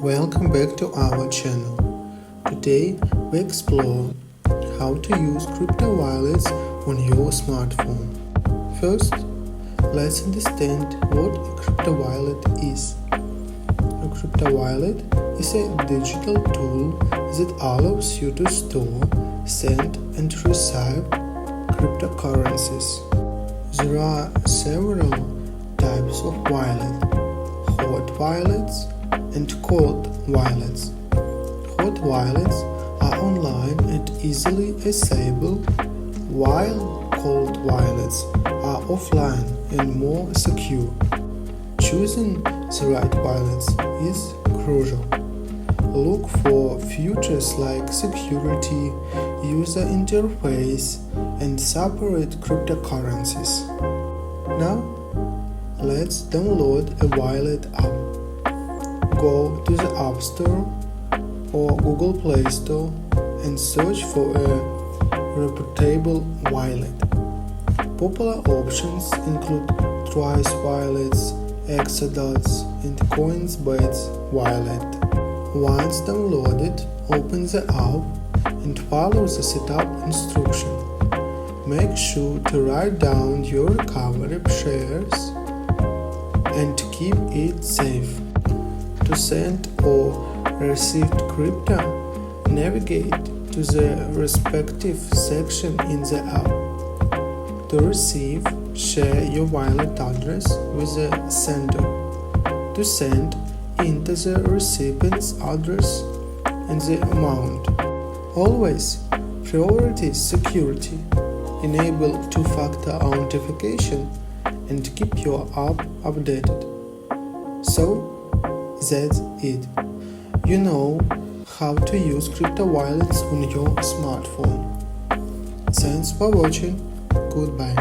Welcome back to our channel. Today we explore how to use crypto wallets on your smartphone. First, let's understand what a crypto wallet is. A crypto wallet is a digital tool that allows you to store, send and receive cryptocurrencies. There are several types of wallet: hot wallets and cold wallets. Hot wallets are online and easily accessible, while cold wallets are offline and more secure. Choosing the right wallets is crucial. Look for features like security, user interface, and separate cryptocurrencies. Now, let's download a wallet app. Go to the App Store or Google Play Store and search for a reputable wallet. Popular options include Trust Wallets, Exodus, and Coinbase Wallet. Once downloaded, open the app and follow the setup instruction. Make sure to write down your recovery shares and keep it safe. To send or receive crypto, navigate to the respective section in the app. To receive, share your wallet address with the sender. To send, enter the recipient's address and the amount. Always prioritize security. Enable two-factor authentication and keep your app updated. So, that's it. You know how to use crypto wallets on your smartphone. Thanks for watching. Goodbye.